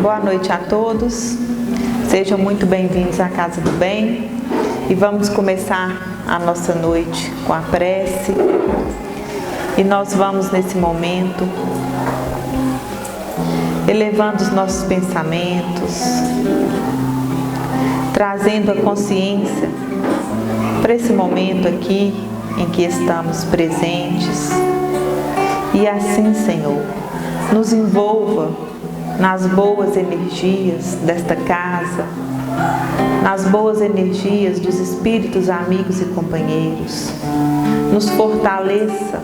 Boa noite a todos, sejam muito bem-vindos à Casa do Bem e vamos começar a nossa noite com a prece. E nós vamos nesse momento elevando os nossos pensamentos, trazendo a consciência para esse momento aqui em que estamos presentes. E assim, Senhor, nos envolva nas boas energias desta casa, nas boas energias dos espíritos amigos e companheiros. Nos fortaleça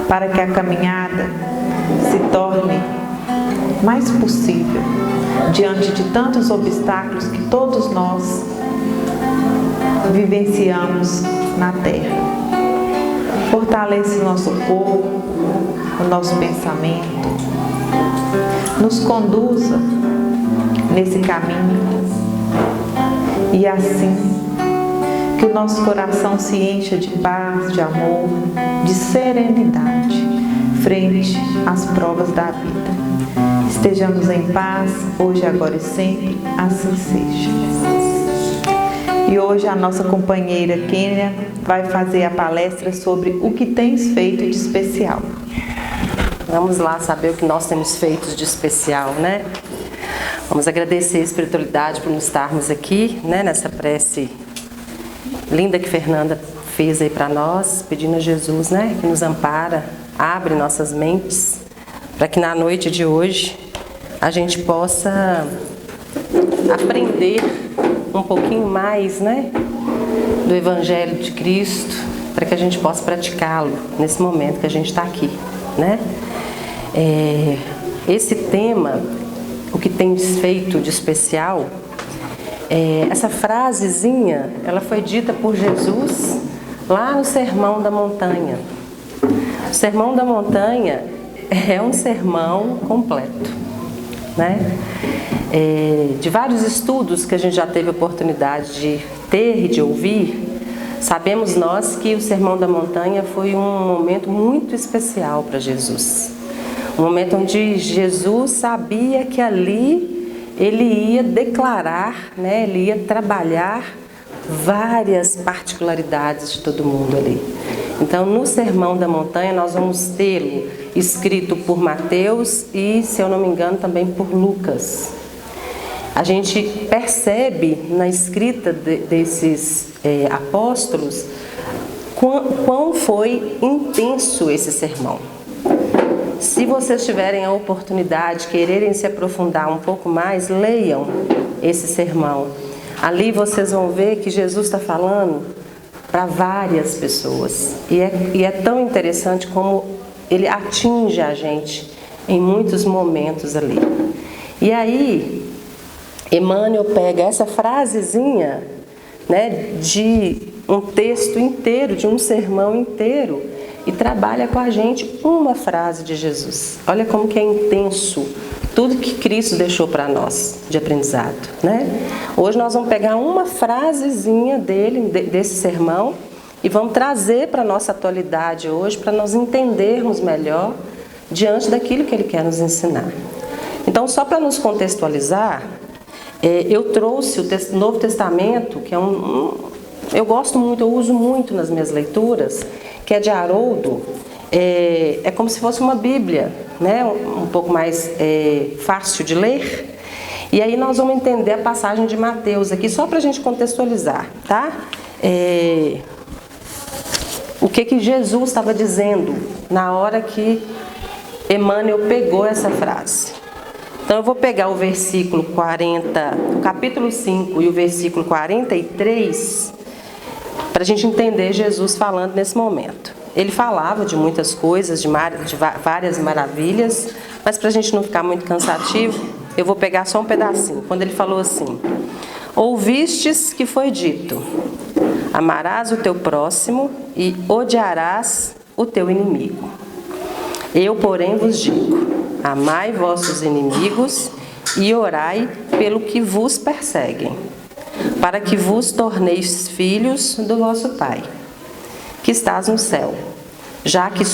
para que a caminhada se torne mais possível diante de tantos obstáculos que todos nós vivenciamos na Terra. Fortaleça o nosso corpo, o nosso pensamento, nos conduza nesse caminho e assim que o nosso coração se encha de paz, de amor, de serenidade frente às provas da vida. Estejamos em paz, hoje, agora e sempre, assim seja. E hoje a nossa companheira Kênia vai fazer a palestra sobre o que tens feito de especial. Vamos lá saber o que nós temos feito de especial, né? Vamos agradecer a espiritualidade por nos estarmos aqui, né? Nessa prece linda que Fernanda fez aí para nós, pedindo a Jesus, né? Que nos ampara, abre nossas mentes, para que na noite de hoje a gente possa aprender um pouquinho mais, né? Do Evangelho de Cristo, para que a gente possa praticá-lo nesse momento que a gente está aqui, né? Esse tema, o que tem feito de especial, essa frasezinha, ela foi dita por Jesus lá no Sermão da Montanha. O Sermão da Montanha é um sermão completo, né? De vários estudos que a gente já teve a oportunidade de ter e de ouvir, sabemos nós que o Sermão da Montanha foi um momento muito especial para Jesus. Um momento onde Jesus sabia que ali ele ia declarar, né, ele ia trabalhar várias particularidades de todo mundo ali. Então, no Sermão da Montanha, nós vamos tê-lo escrito por Mateus e, se eu não me engano, também por Lucas. A gente percebe na escrita desses apóstolos quão foi intenso esse sermão. Se vocês tiverem a oportunidade, quererem se aprofundar um pouco mais, leiam esse sermão. Ali vocês vão ver que Jesus está falando para várias pessoas. E é tão interessante como ele atinge a gente em muitos momentos ali. E aí, Emmanuel pega essa frasezinha, né, de um texto inteiro, de um sermão inteiro, e trabalha com a gente uma frase de Jesus. Olha como que é intenso tudo que Cristo deixou para nós de aprendizado, né? Hoje nós vamos pegar uma frasezinha dele, desse sermão, e vamos trazer para a nossa atualidade hoje, para nós entendermos melhor diante daquilo que ele quer nos ensinar. Então, só para nos contextualizar, eu trouxe o Novo Testamento, que é eu gosto muito, eu uso muito nas minhas leituras, que é de Haroldo. É como se fosse uma Bíblia, né? Um pouco mais fácil de ler. E aí nós vamos entender a passagem de Mateus aqui, só para a gente contextualizar, tá? O que Jesus estava dizendo na hora que Emmanuel pegou essa frase. Então eu vou pegar o versículo 40, o capítulo 5 e o versículo 43, para a gente entender Jesus falando nesse momento. Ele falava de muitas coisas, de várias maravilhas, mas para a gente não ficar muito cansativo, eu vou pegar só um pedacinho. Quando ele falou assim: ouvistes que foi dito, amarás o teu próximo e odiarás o teu inimigo. Eu, porém, vos digo, amai vossos inimigos e orai pelo que vos perseguem, para que vos torneis filhos do vosso Pai, que estás no céu, já que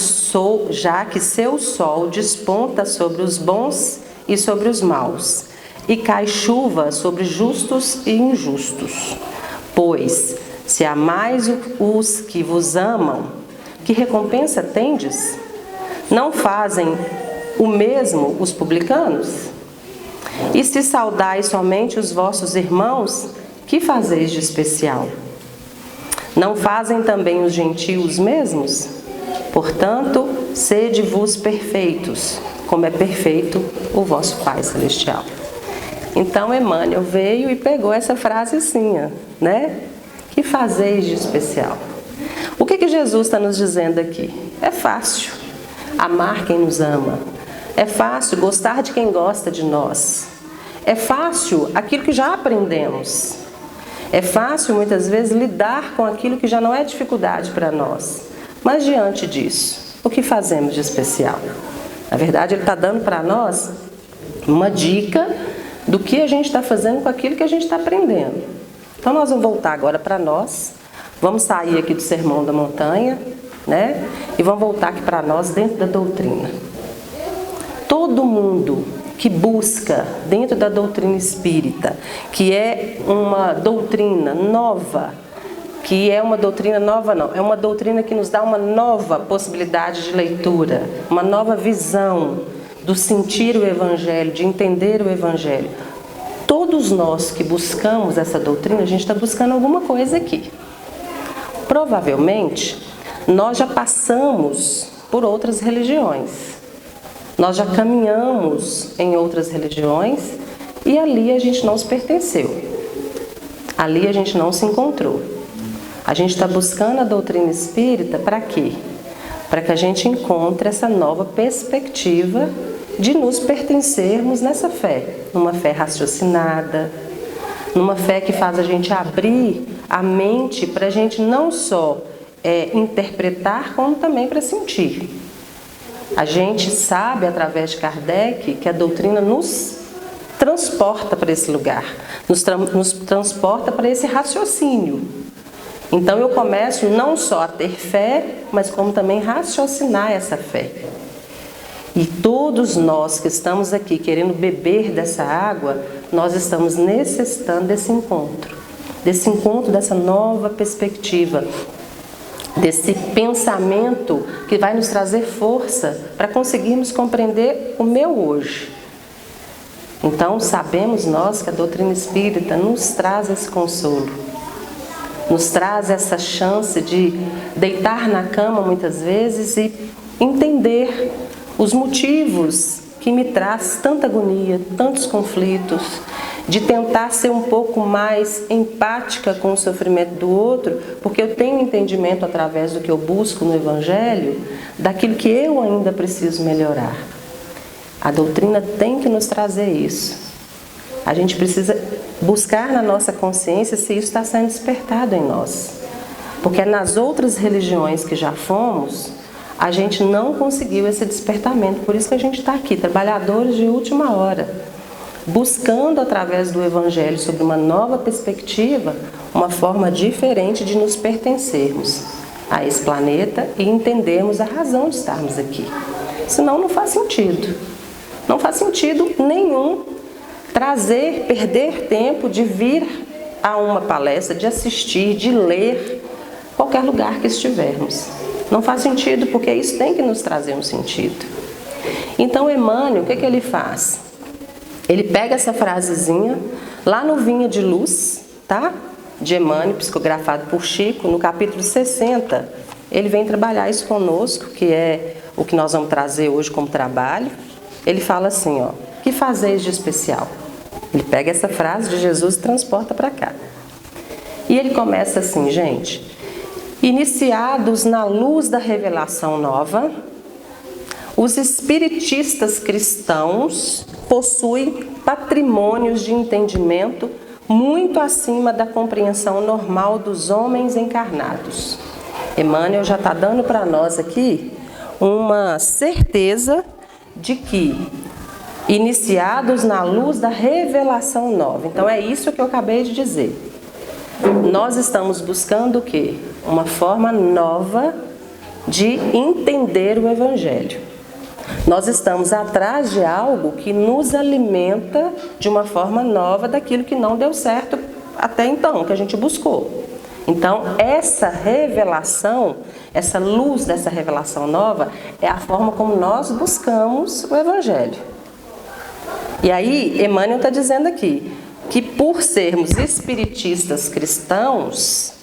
seu sol desponta sobre os bons e sobre os maus, e cai chuva sobre justos e injustos. Pois, se amais os que vos amam, que recompensa tendes? Não fazem o mesmo os publicanos? E se saudais somente os vossos irmãos, que fazeis de especial? Não fazem também os gentios mesmos? Portanto, sede-vos perfeitos, como é perfeito o vosso Pai Celestial. Então, Emmanuel veio e pegou essa frasezinha, né? Que fazeis de especial? O que Jesus está nos dizendo aqui? É fácil amar quem nos ama. É fácil gostar de quem gosta de nós. É fácil aquilo que já aprendemos. É fácil, muitas vezes, lidar com aquilo que já não é dificuldade para nós. Mas, diante disso, o que fazemos de especial? Na verdade, ele está dando para nós uma dica do que a gente está fazendo com aquilo que a gente está aprendendo. Então, nós vamos voltar agora para nós. Vamos sair aqui do Sermão da Montanha, né? E vamos voltar aqui para nós dentro da doutrina. Todo mundo que busca dentro da doutrina espírita, que é uma doutrina nova, que é uma doutrina nova não, é uma doutrina que nos dá uma nova possibilidade de leitura, uma nova visão do sentir o Evangelho, de entender o Evangelho. Todos nós que buscamos essa doutrina, a gente está buscando alguma coisa aqui. Provavelmente, nós já passamos por outras religiões. Nós já caminhamos em outras religiões e ali a gente não se pertenceu. Ali a gente não se encontrou. A gente está buscando a doutrina espírita para quê? Para que a gente encontre essa nova perspectiva de nos pertencermos nessa fé. Numa fé raciocinada, numa fé que faz a gente abrir a mente para a gente não só interpretar, como também para sentir. A gente sabe, através de Kardec, que a doutrina nos transporta para esse lugar, nos transporta para esse raciocínio. Então eu começo não só a ter fé, mas como também raciocinar essa fé. E todos nós que estamos aqui querendo beber dessa água, nós estamos necessitando desse encontro, dessa nova perspectiva, desse pensamento que vai nos trazer força para conseguirmos compreender o meu hoje. Então, sabemos nós que a doutrina espírita nos traz esse consolo, nos traz essa chance de deitar na cama muitas vezes e entender os motivos que me traz tanta agonia, tantos conflitos, de tentar ser um pouco mais empática com o sofrimento do outro, porque eu tenho entendimento através do que eu busco no Evangelho, daquilo que eu ainda preciso melhorar. A doutrina tem que nos trazer isso. A gente precisa buscar na nossa consciência se isso está sendo despertado em nós. Porque nas outras religiões que já fomos, a gente não conseguiu esse despertamento. Por isso que a gente está aqui, trabalhadores de última hora, buscando através do Evangelho, sobre uma nova perspectiva, uma forma diferente de nos pertencermos a esse planeta e entendermos a razão de estarmos aqui. Senão não faz sentido. Não faz sentido nenhum perder tempo de vir a uma palestra, de assistir, de ler, qualquer lugar que estivermos. Não faz sentido, porque isso tem que nos trazer um sentido. Então, Emmanuel, o que ele faz? Ele pega essa frasezinha, lá no Vinha de Luz, tá? De Emmanuel, psicografado por Chico, no capítulo 60, ele vem trabalhar isso conosco, que é o que nós vamos trazer hoje como trabalho. Ele fala assim, ó, que fazeis de especial? Ele pega essa frase de Jesus e transporta para cá. E ele começa assim, gente: iniciados na luz da revelação nova, os espiritistas cristãos possuem patrimônios de entendimento muito acima da compreensão normal dos homens encarnados. Emmanuel já está dando para nós aqui uma certeza de que iniciados na luz da revelação nova. Então é isso que eu acabei de dizer. Nós estamos buscando o quê? Uma forma nova de entender o Evangelho. Nós estamos atrás de algo que nos alimenta de uma forma nova daquilo que não deu certo até então, que a gente buscou. Então, essa revelação, essa luz dessa revelação nova, é a forma como nós buscamos o Evangelho. E aí, Emmanuel está dizendo aqui que por sermos espiritistas cristãos,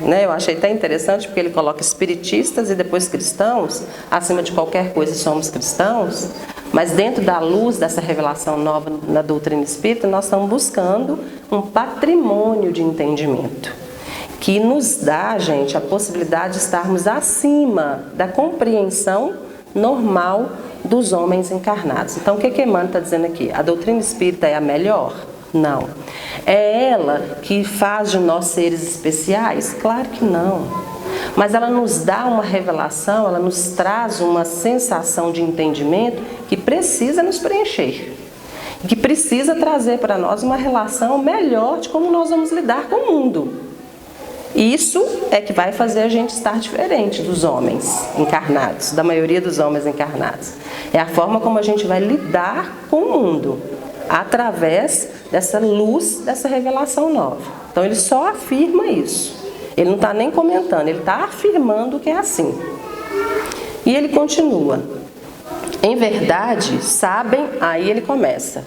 né, eu achei até interessante porque ele coloca espiritistas e depois cristãos, acima de qualquer coisa somos cristãos, mas dentro da luz dessa revelação nova na doutrina espírita, nós estamos buscando um patrimônio de entendimento que nos dá, gente, a possibilidade de estarmos acima da compreensão normal dos homens encarnados. Então, o que Emmanuel está dizendo aqui? A doutrina espírita é a melhor? Não. É ela que faz de nós seres especiais? Claro que não. Mas ela nos dá uma revelação, ela nos traz uma sensação de entendimento que precisa nos preencher. Que precisa trazer para nós uma relação melhor de como nós vamos lidar com o mundo. Isso é que vai fazer a gente estar diferente dos homens encarnados, da maioria dos homens encarnados. É a forma como a gente vai lidar com o mundo, através dessa luz, dessa revelação nova. Então ele só afirma isso. Ele não está nem comentando, ele está afirmando que é assim. E ele continua. Em verdade, sabem, aí ele começa.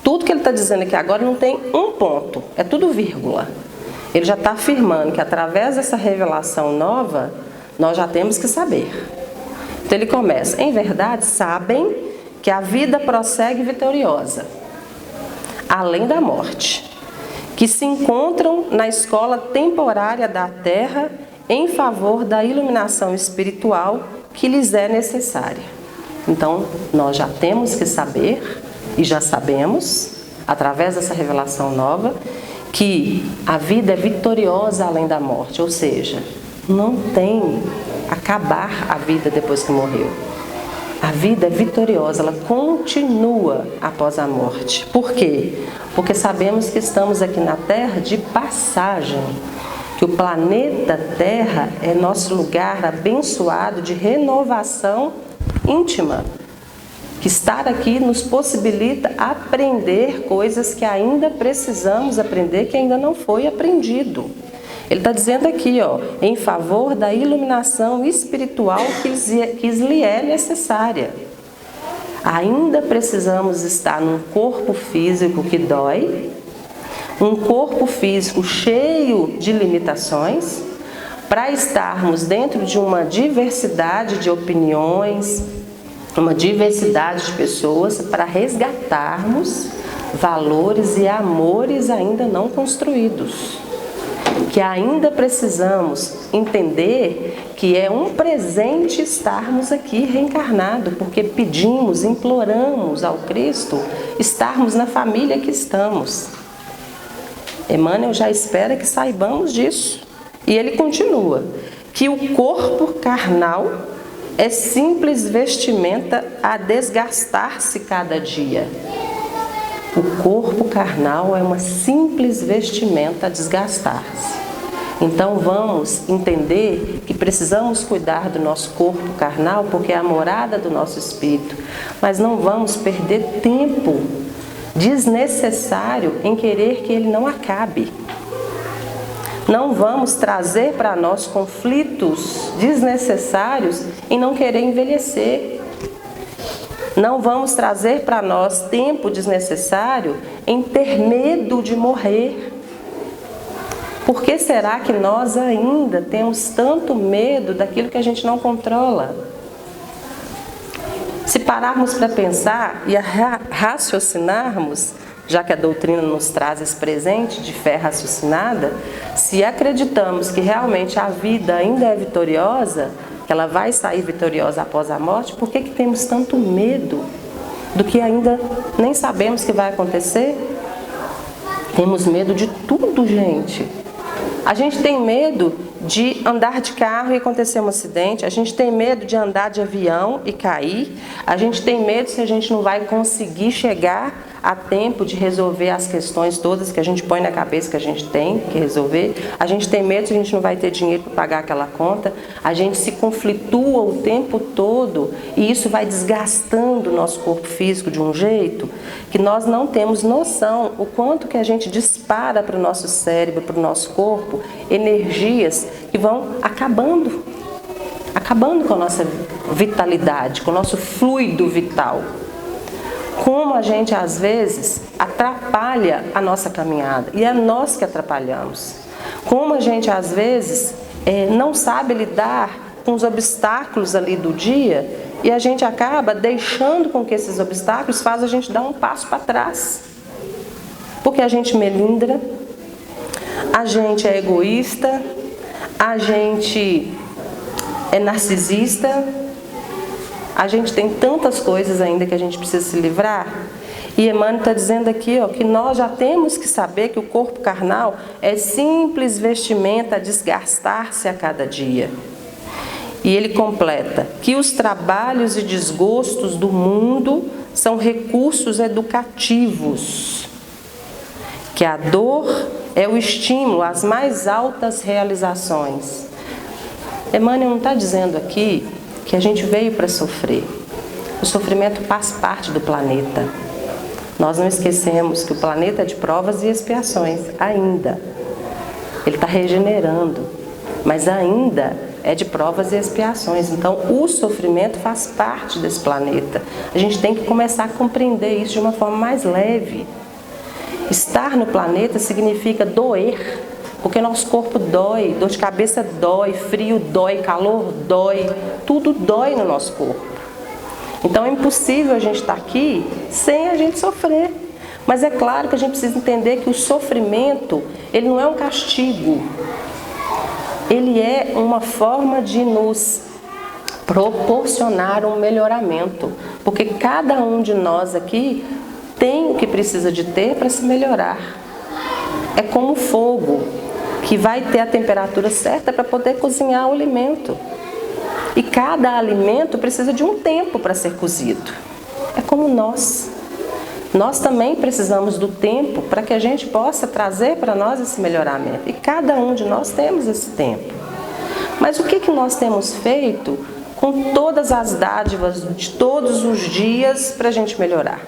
Tudo que ele está dizendo aqui agora não tem um ponto, é tudo vírgula. Ele já está afirmando que através dessa revelação nova, nós já temos que saber. Então ele começa, em verdade, sabem que a vida prossegue vitoriosa, além da morte, que se encontram na escola temporária da Terra em favor da iluminação espiritual que lhes é necessária. Então, nós já temos que saber, e já sabemos, através dessa revelação nova, que a vida é vitoriosa além da morte, ou seja, não tem acabar a vida depois que morreu. A vida é vitoriosa, ela continua após a morte. Por quê? Porque sabemos que estamos aqui na Terra de passagem, que o planeta Terra é nosso lugar abençoado de renovação íntima, que estar aqui nos possibilita aprender coisas que ainda precisamos aprender, que ainda não foi aprendido. Ele está dizendo aqui, ó, em favor da iluminação espiritual que lhe é necessária. Ainda precisamos estar num corpo físico que dói, um corpo físico cheio de limitações, para estarmos dentro de uma diversidade de opiniões, uma diversidade de pessoas, para resgatarmos valores e amores ainda não construídos. Que ainda precisamos entender que é um presente estarmos aqui reencarnados, porque pedimos, imploramos ao Cristo estarmos na família que estamos. Emmanuel já espera que saibamos disso. E ele continua, que o corpo carnal é simples vestimenta a desgastar-se cada dia. O corpo carnal é uma simples vestimenta a desgastar-se. Então vamos entender que precisamos cuidar do nosso corpo carnal, porque é a morada do nosso espírito. Mas não vamos perder tempo desnecessário em querer que ele não acabe. Não vamos trazer para nós conflitos desnecessários em não querer envelhecer. Não vamos trazer para nós tempo desnecessário em ter medo de morrer. Por que será que nós ainda temos tanto medo daquilo que a gente não controla? Se pararmos para pensar e raciocinarmos, já que a doutrina nos traz esse presente de fé raciocinada, se acreditamos que realmente a vida ainda é vitoriosa, que ela vai sair vitoriosa após a morte, por que temos tanto medo do que ainda nem sabemos que vai acontecer? Temos medo de tudo, gente. A gente tem medo de andar de carro e acontecer um acidente, a gente tem medo de andar de avião e cair, a gente tem medo se a gente não vai conseguir chegar a tempo de resolver as questões todas que a gente põe na cabeça que a gente tem que resolver, a gente tem medo se a gente não vai ter dinheiro para pagar aquela conta, a gente se conflitua o tempo todo e isso vai desgastando o nosso corpo físico de um jeito que nós não temos noção o quanto que a gente dispara para o nosso cérebro, para o nosso corpo, energias que vão acabando com a nossa vitalidade, com o nosso fluido vital. Como a gente às vezes atrapalha a nossa caminhada e é nós que atrapalhamos. Como a gente às vezes não sabe lidar com os obstáculos ali do dia e a gente acaba deixando com que esses obstáculos façam a gente dar um passo para trás. Porque a gente melindra, a gente é egoísta, a gente é narcisista, a gente tem tantas coisas ainda que a gente precisa se livrar. E Emmanuel está dizendo aqui que nós já temos que saber que o corpo carnal é simples vestimenta a desgastar-se a cada dia. E ele completa que os trabalhos e desgostos do mundo são recursos educativos, que a dor é o estímulo às mais altas realizações. Emmanuel não está dizendo aqui que a gente veio para sofrer. O sofrimento faz parte do planeta. Nós não esquecemos que o planeta é de provas e expiações, ainda. Ele está regenerando, mas ainda é de provas e expiações. Então, o sofrimento faz parte desse planeta. A gente tem que começar a compreender isso de uma forma mais leve. Estar no planeta significa doer, porque nosso corpo dói, dor de cabeça dói, frio dói, calor dói, tudo dói no nosso corpo. Então é impossível a gente estar aqui sem a gente sofrer. Mas é claro que a gente precisa entender que o sofrimento, ele não é um castigo. Ele é uma forma de nos proporcionar um melhoramento. Porque cada um de nós aqui tem o que precisa de ter para se melhorar. É como o fogo, que vai ter a temperatura certa para poder cozinhar o alimento. E cada alimento precisa de um tempo para ser cozido. É como nós. Nós também precisamos do tempo para que a gente possa trazer para nós esse melhoramento. E cada um de nós temos esse tempo. Mas o que nós temos feito com todas as dádivas de todos os dias para a gente melhorar?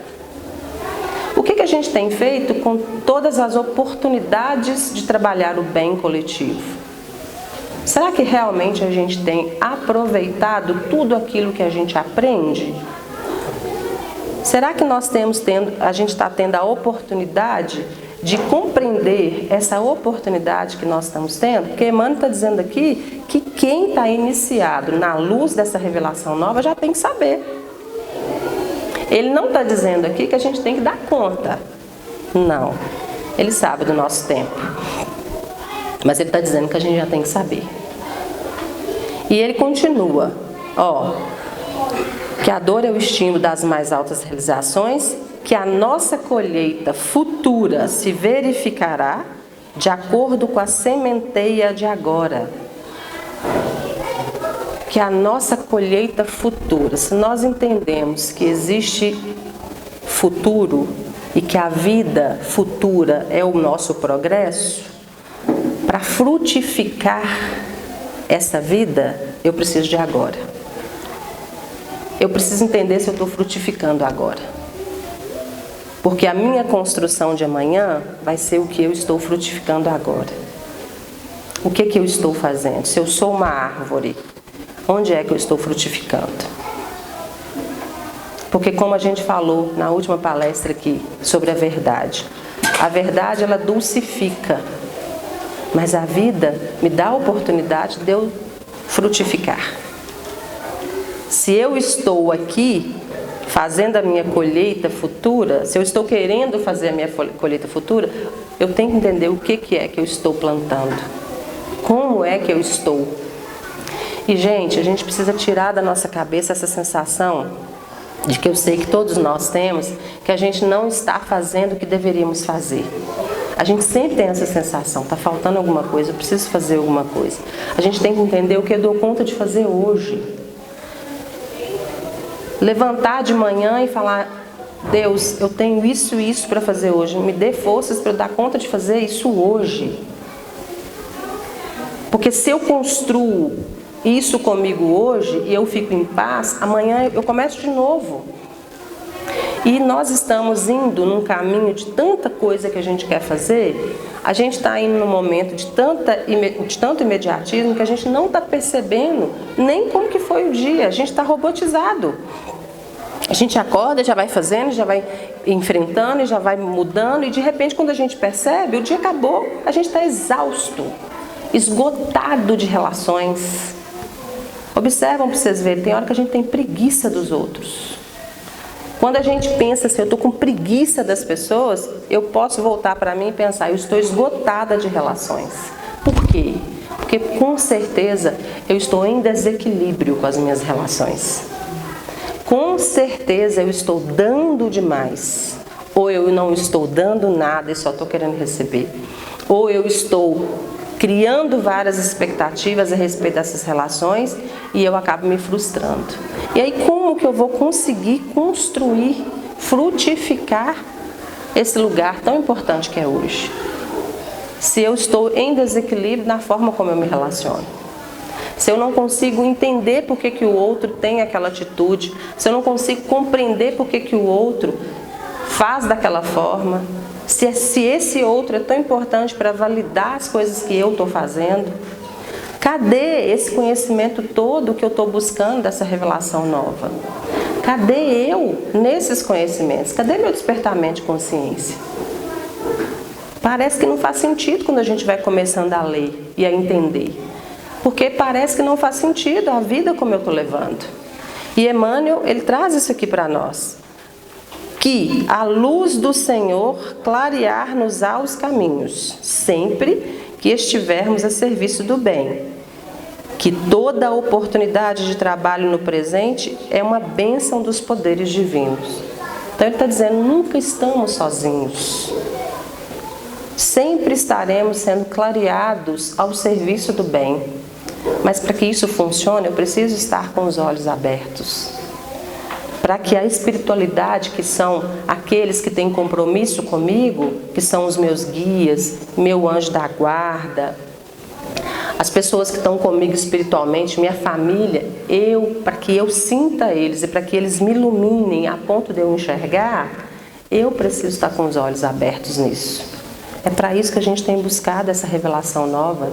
O que a gente tem feito com todas as oportunidades de trabalhar o bem coletivo? Será que realmente a gente tem aproveitado tudo aquilo que a gente aprende? Será que a gente está tendo a oportunidade de compreender essa oportunidade que nós estamos tendo? Porque Emmanuel está dizendo aqui que quem está iniciado na luz dessa revelação nova já tem que saber. Ele não está dizendo aqui que a gente tem que dar conta. Não. Ele sabe do nosso tempo. Mas ele está dizendo que a gente já tem que saber. E ele continua. Que a dor é o estímulo das mais altas realizações, que a nossa colheita futura se verificará de acordo com a sementeia de agora. Que a nossa colheita futura, se nós entendemos que existe futuro e que a vida futura é o nosso progresso, para frutificar essa vida, eu preciso de agora. Eu preciso entender se eu estou frutificando agora. Porque a minha construção de amanhã vai ser o que eu estou frutificando agora. O que eu estou fazendo? Se eu sou uma árvore, onde é que eu estou frutificando? Porque como a gente falou na última palestra aqui sobre a verdade ela dulcifica, mas a vida me dá a oportunidade de eu frutificar. Se eu estou aqui fazendo a minha colheita futura, se eu estou querendo fazer a minha colheita futura, eu tenho que entender o que é que eu estou plantando. Como é que eu estou? E, gente, a gente precisa tirar da nossa cabeça essa sensação de que eu sei que todos nós temos, que a gente não está fazendo o que deveríamos fazer. A gente sempre tem essa sensação, está faltando alguma coisa, eu preciso fazer alguma coisa. A gente tem que entender o que eu dou conta de fazer hoje. Levantar de manhã e falar: Deus, eu tenho isso e isso para fazer hoje. Me dê forças para eu dar conta de fazer isso hoje. Porque se eu construo isso comigo hoje e eu fico em paz, amanhã eu começo de novo. E nós estamos indo num caminho de tanta coisa que a gente quer fazer, a gente está indo num momento de tanto imediatismo que a gente não está percebendo nem como que foi o dia, a gente está robotizado. A gente acorda, já vai fazendo, já vai enfrentando, já vai mudando e de repente quando a gente percebe, o dia acabou, a gente está exausto, esgotado de relações. Observam para vocês verem, tem hora que a gente tem preguiça dos outros. Quando a gente pensa assim, eu estou com preguiça das pessoas, eu posso voltar para mim e pensar, eu estou esgotada de relações. Por quê? Porque com certeza eu estou em desequilíbrio com as minhas relações. Com certeza eu estou dando demais. Ou eu não estou dando nada e só estou querendo receber. Ou eu estou criando várias expectativas a respeito dessas relações e eu acabo me frustrando. E aí como que eu vou conseguir construir, frutificar esse lugar tão importante que é hoje? Se eu estou em desequilíbrio na forma como eu me relaciono. Se eu não consigo entender por que o outro tem aquela atitude, se eu não consigo compreender por que o outro faz daquela forma, se esse outro é tão importante para validar as coisas que eu estou fazendo, cadê esse conhecimento todo que eu estou buscando dessa revelação nova? Cadê eu nesses conhecimentos? Cadê meu despertamento de consciência? Parece que não faz sentido quando a gente vai começando a ler e a entender. Porque parece que não faz sentido a vida como eu estou levando. E Emmanuel, ele traz isso aqui para nós. Que a luz do Senhor clarear-nos-á os caminhos, sempre que estivermos a serviço do bem. Que toda oportunidade de trabalho no presente é uma bênção dos poderes divinos. Então ele está dizendo, nunca estamos sozinhos. Sempre estaremos sendo clareados ao serviço do bem. Mas para que isso funcione, eu preciso estar com os olhos abertos. Para que a espiritualidade, que são aqueles que têm compromisso comigo, que são os meus guias, meu anjo da guarda, as pessoas que estão comigo espiritualmente, minha família, para que eu sinta eles e para que eles me iluminem a ponto de eu enxergar, eu preciso estar com os olhos abertos nisso. É para isso que a gente tem buscado essa revelação nova.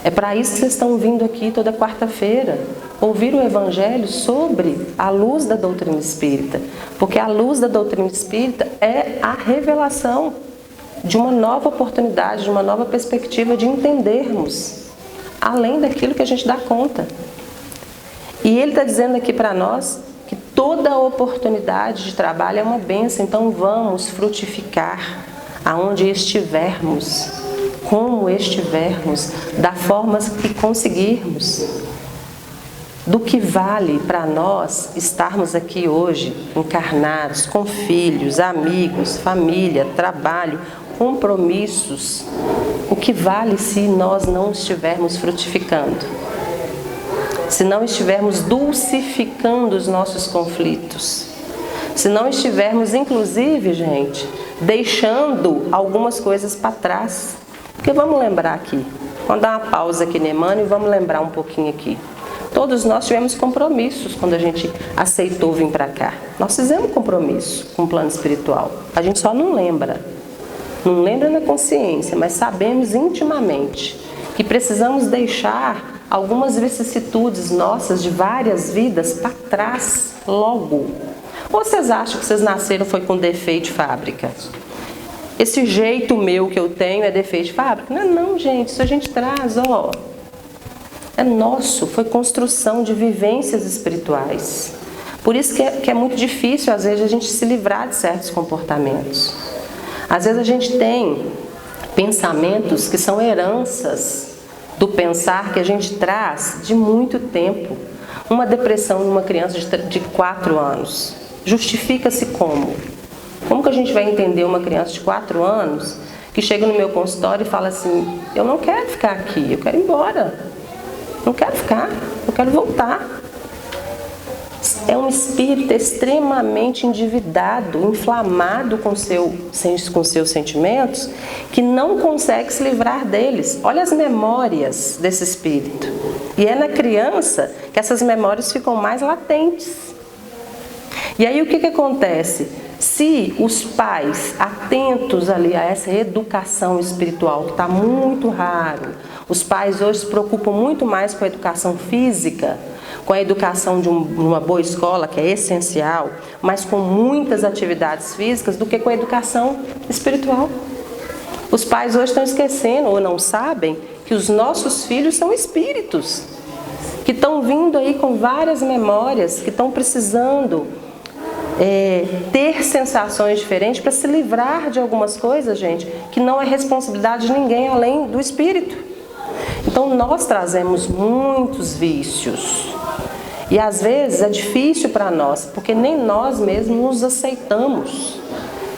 É para isso que vocês estão vindo aqui toda quarta-feira, ouvir o Evangelho sobre a luz da doutrina espírita. Porque a luz da doutrina espírita é a revelação de uma nova oportunidade, de uma nova perspectiva de entendermos, além daquilo que a gente dá conta. E ele está dizendo aqui para nós que toda oportunidade de trabalho é uma bênção, então vamos frutificar aonde estivermos, como estivermos, da forma que conseguirmos. Do que vale para nós estarmos aqui hoje, encarnados, com filhos, amigos, família, trabalho, compromissos. O que vale se nós não estivermos frutificando? Se não estivermos dulcificando os nossos conflitos? Se não estivermos, inclusive, gente, deixando algumas coisas para trás? Porque vamos lembrar aqui, vamos dar uma pausa aqui no Emmanuel e vamos lembrar um pouquinho aqui. Todos nós tivemos compromissos quando a gente aceitou vir para cá. Nós fizemos compromisso com o plano espiritual. A gente só não lembra. Não lembra na consciência, mas sabemos intimamente que precisamos deixar algumas vicissitudes nossas de várias vidas para trás logo. Ou vocês acham que vocês nasceram foi com defeito de fábrica? Esse jeito meu que eu tenho é defeito de fábrica? Não é não, gente. Isso a gente traz, ó. É nosso, foi construção de vivências espirituais. Por isso que é muito difícil, às vezes, a gente se livrar de certos comportamentos. Às vezes a gente tem pensamentos que são heranças do pensar que a gente traz de muito tempo. Uma depressão numa criança de 4 anos justifica-se como? Como que a gente vai entender uma criança de 4 anos que chega no meu consultório e fala assim: eu não quero ficar aqui, eu quero ir embora. Não quero ficar, eu quero voltar. É um espírito extremamente endividado, inflamado com seus sentimentos, que não consegue se livrar deles. Olha as memórias desse espírito. E é na criança que essas memórias ficam mais latentes. E aí o que acontece? Se os pais atentos ali a essa educação espiritual, que está muito raro, os pais hoje se preocupam muito mais com a educação física, com a educação de uma boa escola, que é essencial, mas com muitas atividades físicas, do que com a educação espiritual. Os pais hoje estão esquecendo ou não sabem que os nossos filhos são espíritos, que estão vindo aí com várias memórias, que estão precisando ter sensações diferentes para se livrar de algumas coisas, gente, que não é responsabilidade de ninguém além do espírito. Então nós trazemos muitos vícios. E às vezes é difícil para nós, porque nem nós mesmos nos aceitamos.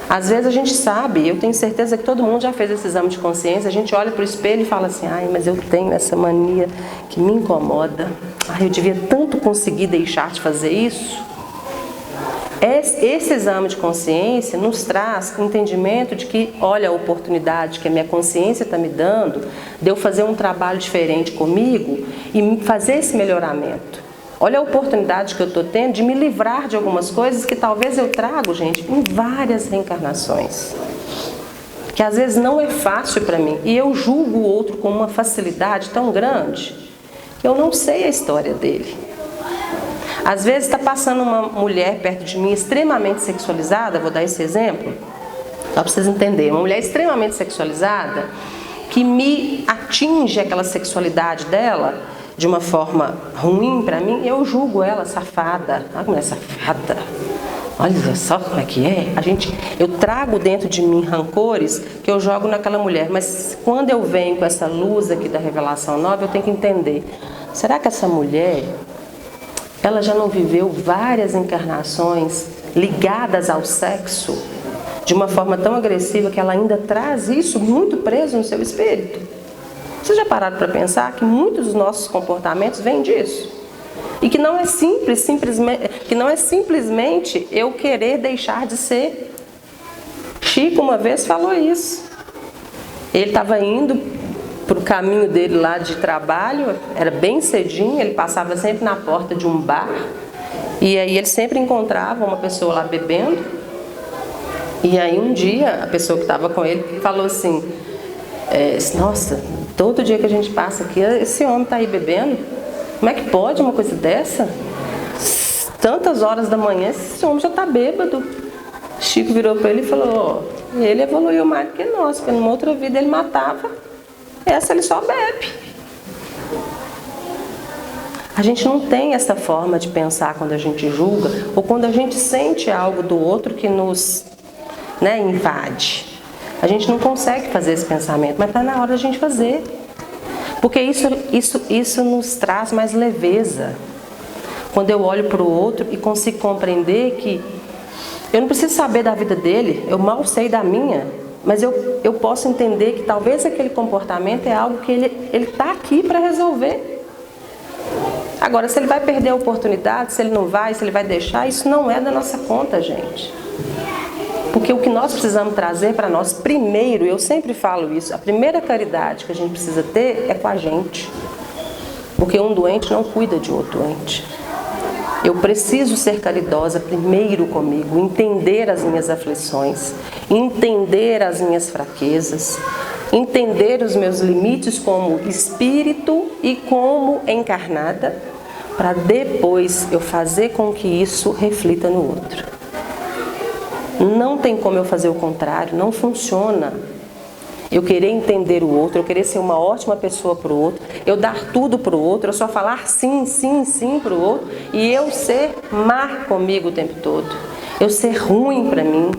Às vezes a gente sabe, eu tenho certeza que todo mundo já fez esse exame de consciência, a gente olha para o espelho e fala assim: ai, mas eu tenho essa mania que me incomoda. Ai, eu devia tanto conseguir deixar de fazer isso. Esse exame de consciência nos traz o entendimento de que, olha a oportunidade que a minha consciência está me dando de eu fazer um trabalho diferente comigo e fazer esse melhoramento. Olha a oportunidade que eu estou tendo de me livrar de algumas coisas que talvez eu trago, gente, em várias reencarnações. Que às vezes não é fácil para mim. E eu julgo o outro com uma facilidade tão grande que eu não sei a história dele. Às vezes está passando uma mulher perto de mim extremamente sexualizada, vou dar esse exemplo, só para vocês entenderem. Uma mulher extremamente sexualizada que me atinge aquela sexualidade dela de uma forma ruim para mim, eu julgo ela safada. Ah, mulher safada. Olha só como é que é. Eu trago dentro de mim rancores que eu jogo naquela mulher. Mas quando eu venho com essa luz aqui da Revelação 9, eu tenho que entender. Será que essa mulher, ela já não viveu várias encarnações ligadas ao sexo de uma forma tão agressiva que ela ainda traz isso muito preso no seu espírito? Vocês já pararam para pensar que muitos dos nossos comportamentos vêm disso? E que não é simplesmente eu querer deixar de ser. Chico uma vez falou isso. Ele estava indo para o caminho dele lá de trabalho, era bem cedinho, ele passava sempre na porta de um bar, e aí ele sempre encontrava uma pessoa lá bebendo, e aí um dia a pessoa que estava com ele falou assim: nossa, todo dia que a gente passa aqui, esse homem está aí bebendo, como é que pode uma coisa dessa? Tantas horas da manhã, esse homem já está bêbado. Chico virou para ele e falou: ele evoluiu mais do que nós, porque numa outra vida ele matava, essa ele só bebe. A gente não tem essa forma de pensar quando a gente julga ou quando a gente sente algo do outro que nos invade. A gente não consegue fazer esse pensamento, mas está na hora de a gente fazer. Porque isso nos traz mais leveza. Quando eu olho para o outro e consigo compreender que eu não preciso saber da vida dele, eu mal sei da minha, mas eu posso entender que talvez aquele comportamento é algo que ele está aqui para resolver. Agora, se ele vai perder a oportunidade, se ele não vai, se ele vai deixar, isso não é da nossa conta, gente. Porque o que nós precisamos trazer para nós, primeiro, eu sempre falo isso, a primeira caridade que a gente precisa ter é com a gente. Porque um doente não cuida de outro doente. Eu preciso ser caridosa primeiro comigo, entender as minhas aflições, entender as minhas fraquezas, entender os meus limites como espírito e como encarnada, para depois eu fazer com que isso reflita no outro. Não tem como eu fazer o contrário, não funciona. Eu querer entender o outro, eu querer ser uma ótima pessoa para o outro, eu dar tudo para o outro, eu só falar sim, sim, sim para o outro, e eu ser má comigo o tempo todo, eu ser ruim para mim,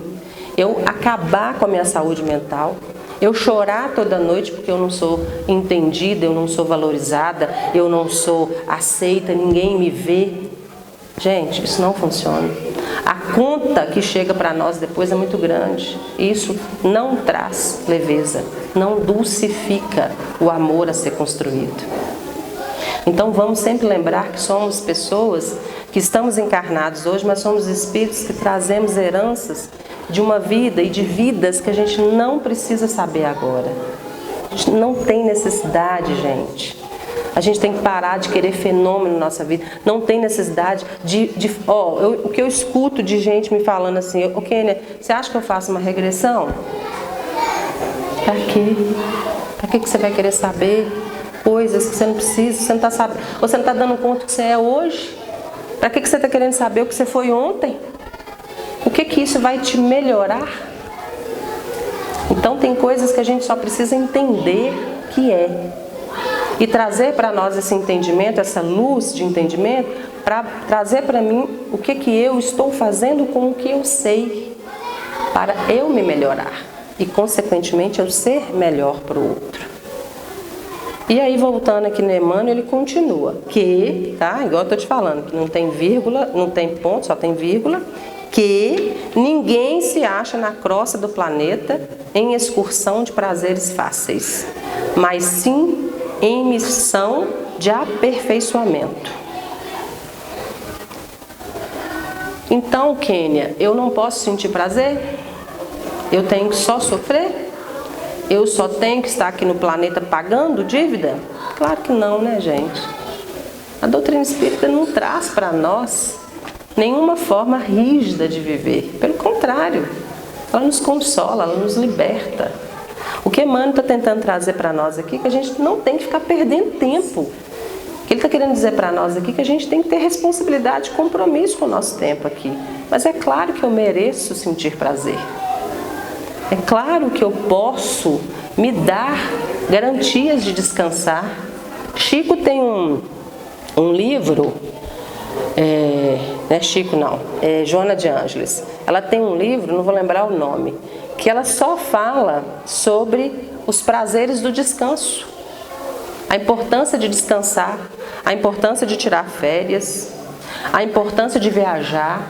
eu acabar com a minha saúde mental, eu chorar toda noite porque eu não sou entendida, eu não sou valorizada, eu não sou aceita, ninguém me vê. Gente, isso não funciona. A conta que chega para nós depois é muito grande. Isso não traz leveza, não dulcifica o amor a ser construído. Então vamos sempre lembrar que somos pessoas que estamos encarnados hoje, mas somos espíritos que trazemos heranças de uma vida e de vidas que a gente não precisa saber agora. A gente não tem necessidade, gente. A gente tem que parar de querer fenômeno na nossa vida. Não tem necessidade o que eu escuto de gente me falando assim, ô Kênia, você acha que eu faço uma regressão? Pra quê? Pra que você vai querer saber coisas que você não precisa, você não está sabendo, você não está dando conta do que você é hoje? Pra que você está querendo saber o que você foi ontem? O que isso vai te melhorar? Então tem coisas que a gente só precisa entender que é. E trazer para nós esse entendimento, essa luz de entendimento, para trazer para mim o que eu estou fazendo com o que eu sei, para eu me melhorar e, consequentemente, eu ser melhor para o outro. E aí, voltando aqui no Emmanuel, ele continua, que, tá, igual eu estou te falando, que não tem vírgula, não tem ponto, só tem vírgula, que ninguém se acha na crosta do planeta em excursão de prazeres fáceis, mas sim em missão de aperfeiçoamento. Então, Kênia, eu não posso sentir prazer? Eu tenho que só sofrer? Eu só tenho que estar aqui no planeta pagando dívida? Claro que não, né, gente? A doutrina espírita não traz para nós nenhuma forma rígida de viver. Pelo contrário, ela nos consola, ela nos liberta. O que Emmanuel está tentando trazer para nós aqui é que a gente não tem que ficar perdendo tempo. O que ele está querendo dizer para nós aqui é que a gente tem que ter responsabilidade e compromisso com o nosso tempo aqui. Mas é claro que eu mereço sentir prazer. É claro que eu posso me dar garantias de descansar. Chico tem um livro, não é Chico não, é Joana de Ângeles. Ela tem um livro, não vou lembrar o nome, que ela só fala sobre os prazeres do descanso. A importância de descansar, a importância de tirar férias, a importância de viajar,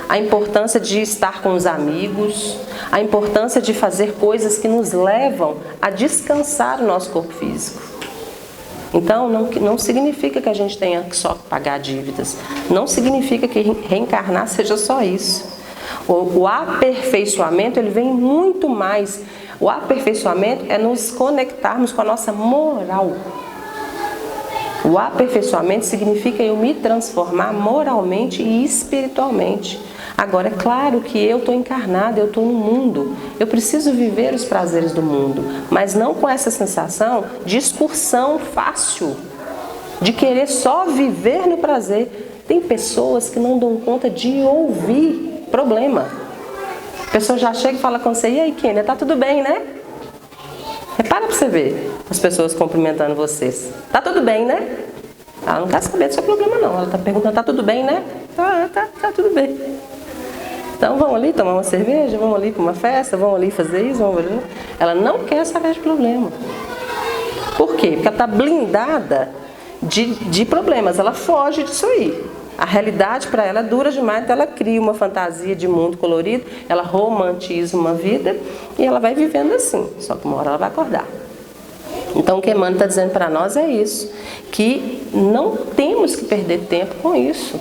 a importância de estar com os amigos, a importância de fazer coisas que nos levam a descansar o nosso corpo físico. Então, não significa que a gente tenha que só pagar dívidas. Não significa que reencarnar seja só isso. O aperfeiçoamento, ele vem muito mais. O aperfeiçoamento é nos conectarmos com a nossa moral. O aperfeiçoamento significa eu me transformar moralmente e espiritualmente. Agora, é claro que eu estou encarnada, eu estou no mundo. Eu preciso viver os prazeres do mundo, mas não com essa sensação de excursão fácil, de querer só viver no prazer. Tem pessoas que não dão conta de ouvir problema. A pessoa já chega e fala com você, e aí, Kênia, tá tudo bem, né? Repara pra você ver as pessoas cumprimentando vocês. Tá tudo bem, né? Ela não quer saber do seu problema, não. Ela tá perguntando, tá tudo bem, né? Tá tudo bem. Então vamos ali tomar uma cerveja, vamos ali para uma festa, vamos ali fazer isso, vamos ali. Ela não quer saber de problema. Por quê? Porque ela está blindada de problemas, ela foge disso aí. A realidade para ela é dura demais, então ela cria uma fantasia de mundo colorido, ela romantiza uma vida e ela vai vivendo assim, só que uma hora ela vai acordar. Então o que Emmanuel está dizendo para nós é isso, que não temos que perder tempo com isso.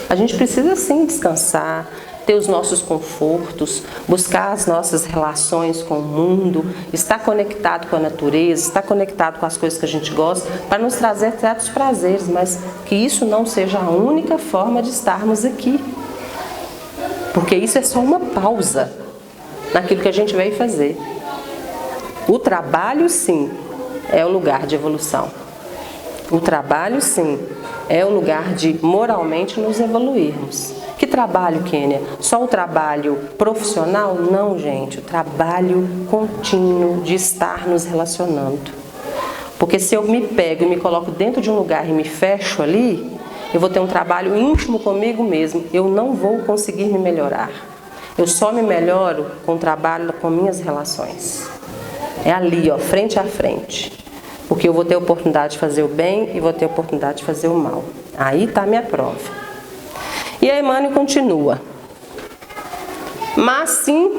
A gente precisa sim descansar, ter os nossos confortos, buscar as nossas relações com o mundo, estar conectado com a natureza, estar conectado com as coisas que a gente gosta, para nos trazer certos prazeres, mas que isso não seja a única forma de estarmos aqui. Porque isso é só uma pausa naquilo que a gente veio fazer. O trabalho, sim, é o lugar de evolução. O trabalho, sim, é o lugar de moralmente nos evoluirmos. Que trabalho, Kênia? Só o trabalho profissional? Não, gente. O trabalho contínuo de estar nos relacionando. Porque se eu me pego e me coloco dentro de um lugar e me fecho ali, eu vou ter um trabalho íntimo comigo mesmo. Eu não vou conseguir me melhorar. Eu só me melhoro com o trabalho com minhas relações. É ali, ó, frente a frente. Porque eu vou ter a oportunidade de fazer o bem e vou ter a oportunidade de fazer o mal. Aí está a minha prova. E aí Emmanuel continua. Mas sim,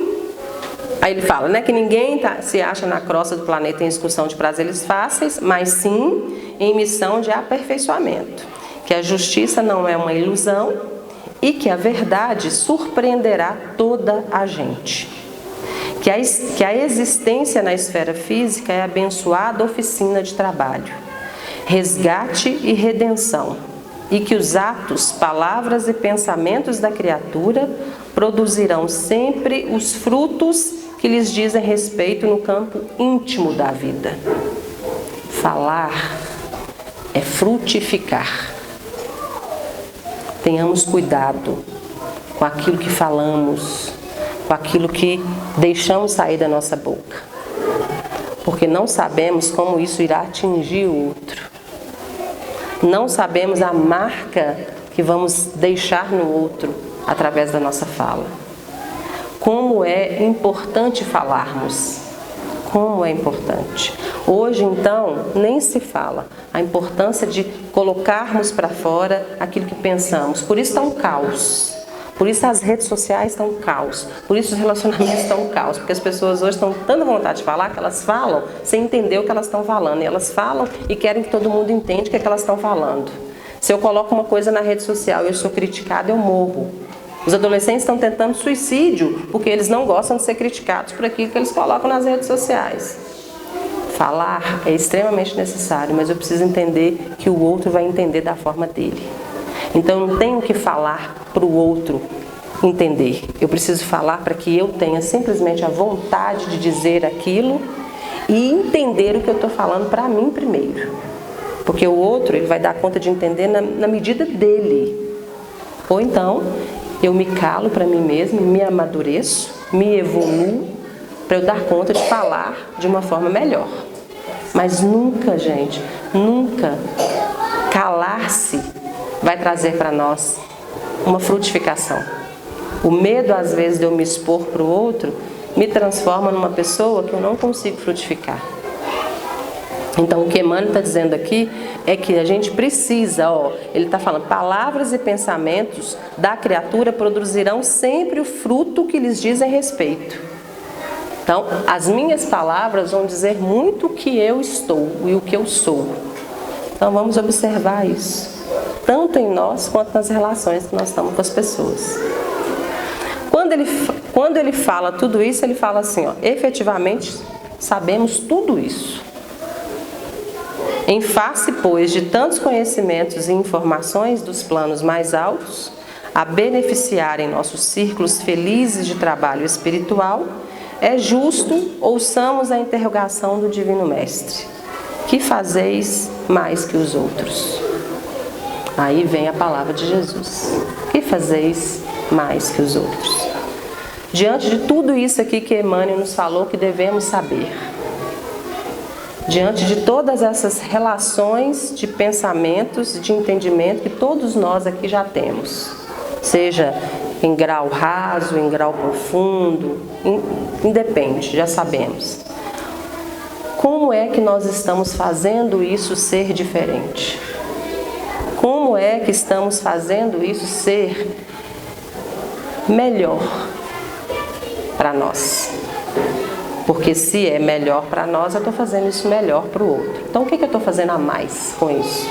aí ele fala, né, que ninguém se acha na crosta do planeta em excursão de prazeres fáceis, mas sim em missão de aperfeiçoamento. Que a justiça não é uma ilusão e que a verdade surpreenderá toda a gente. Que a existência na esfera física é abençoada oficina de trabalho, resgate e redenção, e que os atos, palavras e pensamentos da criatura produzirão sempre os frutos que lhes dizem respeito no campo íntimo da vida. Falar é frutificar. Tenhamos cuidado com aquilo que falamos, com aquilo que deixamos sair da nossa boca, porque não sabemos como isso irá atingir o outro. Não sabemos a marca que vamos deixar no outro através da nossa fala. Como é importante falarmos. Como é importante. Hoje, então, nem se fala a importância de colocarmos para fora aquilo que pensamos. Por isso está um caos. Por isso as redes sociais estão um caos. Por isso os relacionamentos estão um caos. Porque as pessoas hoje estão com tanta vontade de falar que elas falam sem entender o que elas estão falando. E elas falam e querem que todo mundo entenda o que é que elas estão falando. Se eu coloco uma coisa na rede social e eu sou criticada, eu morro. Os adolescentes estão tentando suicídio porque eles não gostam de ser criticados por aquilo que eles colocam nas redes sociais. Falar é extremamente necessário, mas eu preciso entender que o outro vai entender da forma dele. Então eu não tenho que falar para o outro entender. Eu preciso falar para que eu tenha simplesmente a vontade de dizer aquilo e entender o que eu estou falando para mim primeiro. Porque o outro ele vai dar conta de entender na medida dele. Ou então eu me calo para mim mesma, me amadureço, me evoluo para eu dar conta de falar de uma forma melhor. Mas nunca, gente, nunca calar-se vai trazer para nós uma frutificação. O medo, às vezes, de eu me expor para o outro, me transforma numa pessoa que eu não consigo frutificar. Então, o que Emmanuel está dizendo aqui é que a gente precisa, ele está falando, palavras e pensamentos da criatura produzirão sempre o fruto que lhes dizem respeito. Então, as minhas palavras vão dizer muito o que eu estou e o que eu sou. Então, vamos observar isso, tanto em nós quanto nas relações que nós estamos com as pessoas. Quando ele fala tudo isso, ele fala assim, efetivamente sabemos tudo isso. Em face, pois, de tantos conhecimentos e informações dos planos mais altos, a beneficiarem nossos círculos felizes de trabalho espiritual, é justo ouçamos a interrogação do Divino Mestre. Que fazeis mais que os outros? Aí vem a palavra de Jesus. Que fazeis mais que os outros? Diante de tudo isso aqui que Emmanuel nos falou que devemos saber, diante de todas essas relações de pensamentos, de entendimento que todos nós aqui já temos, seja em grau raso, em grau profundo, independe, já sabemos. Como é que nós estamos fazendo isso ser diferente? Como é que estamos fazendo isso ser melhor para nós? Porque se é melhor para nós, eu estou fazendo isso melhor para o outro. Então, o que eu estou fazendo a mais com isso?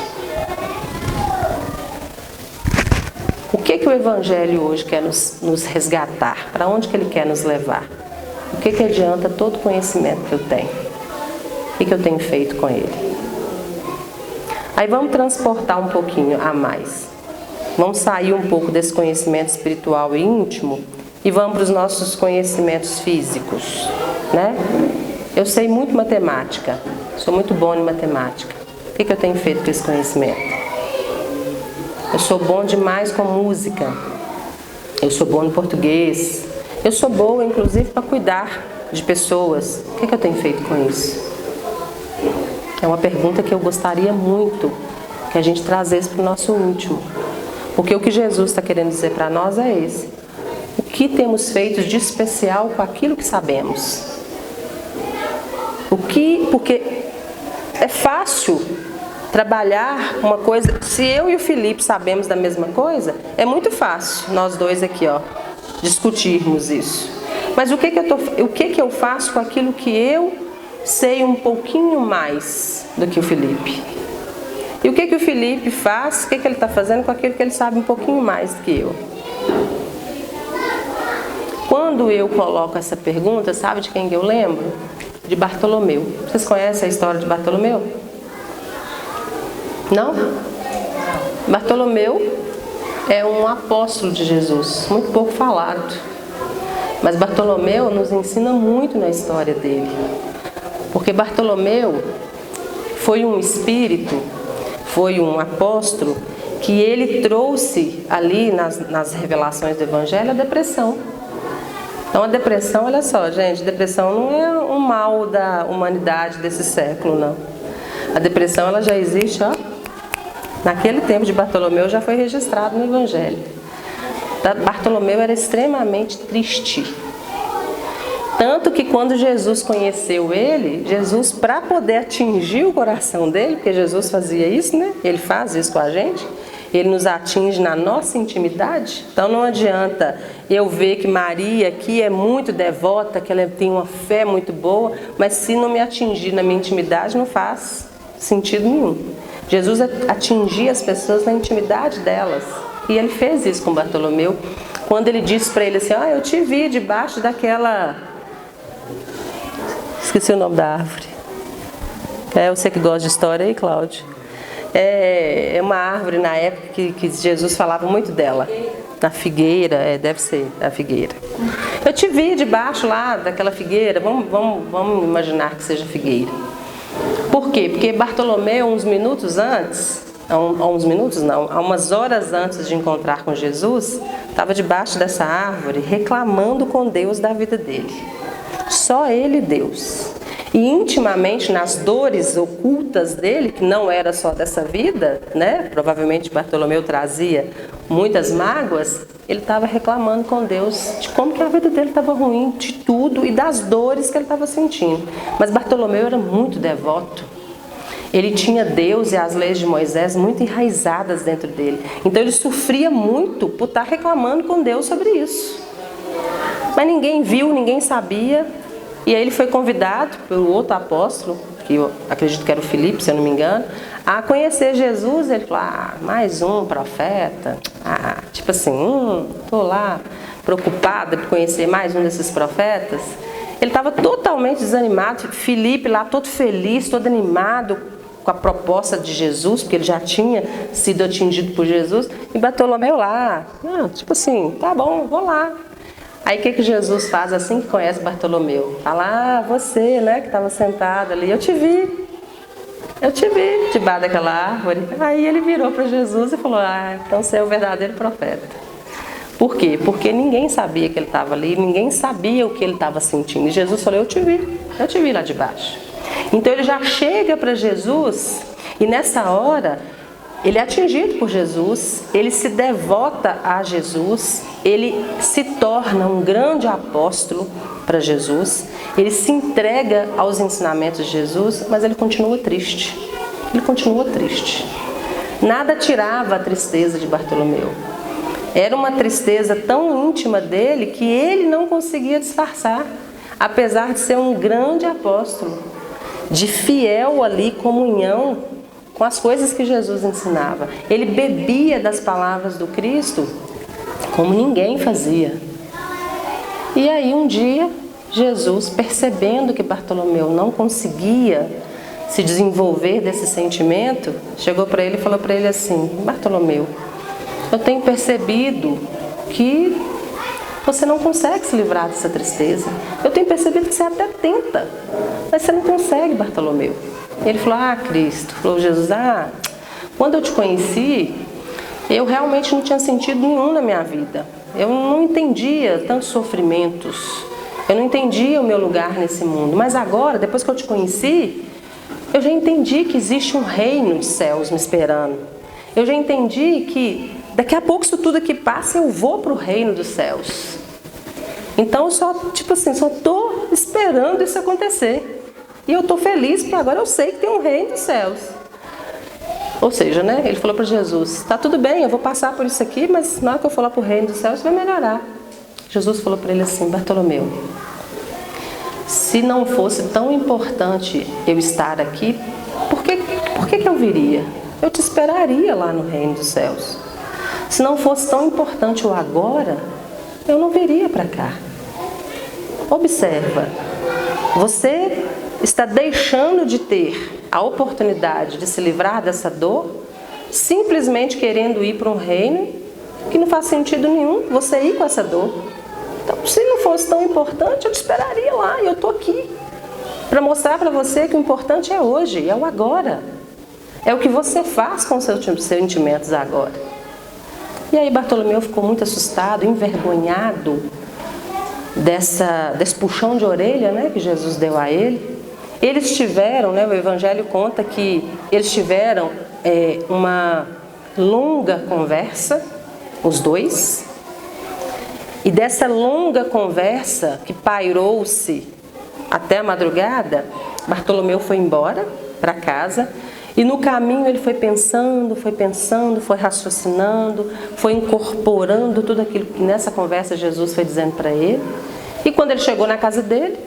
O que o Evangelho hoje quer nos resgatar? Para onde que ele quer nos levar? O que adianta todo o conhecimento que eu tenho? O que eu tenho feito com ele? Aí vamos transportar um pouquinho a mais. Vamos sair um pouco desse conhecimento espiritual e íntimo e vamos para os nossos conhecimentos físicos, né? Eu sei muito matemática, sou muito bom em matemática. O que eu tenho feito com esse conhecimento? Eu sou bom demais com música, eu sou bom em português, eu sou boa inclusive para cuidar de pessoas. O que eu tenho feito com isso? É uma pergunta que eu gostaria muito que a gente trazesse para o nosso íntimo. Porque o que Jesus está querendo dizer para nós é esse. O que temos feito de especial com aquilo que sabemos? Porque é fácil trabalhar uma coisa. Se eu e o Felipe sabemos da mesma coisa, é muito fácil nós dois aqui, ó, discutirmos isso. Mas o que eu faço com aquilo que eu sei um pouquinho mais do que o Felipe? E o que o Felipe faz, o que ele está fazendo com aquilo que ele sabe um pouquinho mais do que eu? Quando eu coloco essa pergunta, sabe de quem que eu lembro? De Bartolomeu. Vocês conhecem a história de Bartolomeu? Não? Bartolomeu é um apóstolo de Jesus, muito pouco falado. Mas Bartolomeu nos ensina muito na história dele. Porque Bartolomeu foi um espírito, foi um apóstolo, que ele trouxe ali nas revelações do Evangelho a depressão. Então a depressão, olha só, gente, depressão não é um mal da humanidade desse século, não. A depressão, ela já existe, ó. Naquele tempo de Bartolomeu já foi registrado no Evangelho. Bartolomeu era extremamente triste. Tanto que quando Jesus conheceu ele, Jesus, para poder atingir o coração dele, porque Jesus fazia isso, né? Ele faz isso com a gente, ele nos atinge na nossa intimidade. Então não adianta eu ver que Maria aqui é muito devota, que ela tem uma fé muito boa, mas se não me atingir na minha intimidade, não faz sentido nenhum. Jesus atingia as pessoas na intimidade delas. E ele fez isso com Bartolomeu, quando ele disse para ele assim, eu te vi debaixo daquela... Esqueci o nome da árvore. Você que gosta de história aí, Cláudio. É uma árvore na época que Jesus falava muito dela. Na figueira, deve ser a figueira. Eu te vi debaixo lá daquela figueira, vamos imaginar que seja figueira. Por quê? Porque Bartolomeu, uns minutos antes, há umas horas antes de encontrar com Jesus, estava debaixo dessa árvore reclamando com Deus da vida dele. Só ele e Deus. E intimamente nas dores ocultas dele, que não era só dessa vida, né? Provavelmente Bartolomeu trazia muitas mágoas, ele estava reclamando com Deus de como que a vida dele estava ruim, de tudo e das dores que ele estava sentindo. Mas Bartolomeu era muito devoto. Ele tinha Deus e as leis de Moisés muito enraizadas dentro dele. Então ele sofria muito por estar reclamando com Deus sobre isso. Mas ninguém viu, ninguém sabia. E aí ele foi convidado pelo outro apóstolo, que eu acredito que era o Felipe, se eu não me engano, a conhecer Jesus. Ele falou, mais um profeta. Tipo assim, tô lá preocupada por conhecer mais um desses profetas. Ele estava totalmente desanimado. Felipe lá todo feliz, todo animado com a proposta de Jesus, porque ele já tinha sido atingido por Jesus. E Bartolomeu lá, tipo assim, tá bom, vou lá. Aí o que Jesus faz assim que conhece Bartolomeu? Fala, você, né, que estava sentado ali, eu te vi debaixo daquela árvore. Aí ele virou para Jesus e falou, então você é o verdadeiro profeta. Por quê? Porque ninguém sabia que ele estava ali, ninguém sabia o que ele estava sentindo. E Jesus falou, eu te vi lá debaixo. Então ele já chega para Jesus e nessa hora ele é atingido por Jesus, ele se devota a Jesus, ele se torna um grande apóstolo para Jesus, ele se entrega aos ensinamentos de Jesus, mas ele continua triste. Ele continua triste. Nada tirava a tristeza de Bartolomeu. Era uma tristeza tão íntima dele que ele não conseguia disfarçar, apesar de ser um grande apóstolo, de fiel ali comunhão com as coisas que Jesus ensinava. Ele bebia das palavras do Cristo como ninguém fazia. E aí um dia, Jesus, percebendo que Bartolomeu não conseguia se desenvolver desse sentimento, chegou para ele e falou para ele assim, Bartolomeu, eu tenho percebido que você não consegue se livrar dessa tristeza. Eu tenho percebido que você até tenta, mas você não consegue, Bartolomeu. Ele falou, Cristo, falou Jesus, quando eu te conheci, eu realmente não tinha sentido nenhum na minha vida. Eu não entendia tantos sofrimentos, eu não entendia o meu lugar nesse mundo. Mas agora, depois que eu te conheci, eu já entendi que existe um reino de céus me esperando. Eu já entendi que daqui a pouco isso tudo aqui passa, eu vou para o reino dos céus. Então eu só estou esperando isso acontecer. E eu estou feliz porque agora eu sei que tem um reino dos céus. Ou seja, né, ele falou para Jesus, tá tudo bem, eu vou passar por isso aqui, mas na hora que eu for lá para o reino dos céus, vai melhorar. Jesus falou para ele assim, Bartolomeu, se não fosse tão importante eu estar aqui, por que eu viria? Eu te esperaria lá no reino dos céus. Se não fosse tão importante o agora, eu não viria para cá. Observa, você está deixando de ter a oportunidade de se livrar dessa dor, simplesmente querendo ir para um reino que não faz sentido nenhum você ir com essa dor. Então, se não fosse tão importante, eu te esperaria lá, e eu estou aqui para mostrar para você que o importante é hoje, é o agora. É o que você faz com os seus sentimentos agora. E aí Bartolomeu ficou muito assustado, envergonhado desse puxão de orelha, né, que Jesus deu a ele. Eles tiveram, né, o Evangelho conta que eles tiveram uma longa conversa, os dois. E dessa longa conversa, que pairou-se até a madrugada, Bartolomeu foi embora para casa. E no caminho ele foi pensando, foi raciocinando, foi incorporando tudo aquilo que nessa conversa Jesus foi dizendo para ele. E quando ele chegou na casa dele,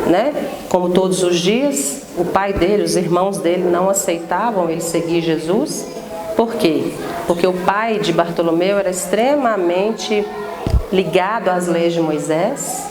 né, como todos os dias, o pai dele, os irmãos dele não aceitavam ele seguir Jesus. Por quê? Porque o pai de Bartolomeu era extremamente ligado às leis de Moisés.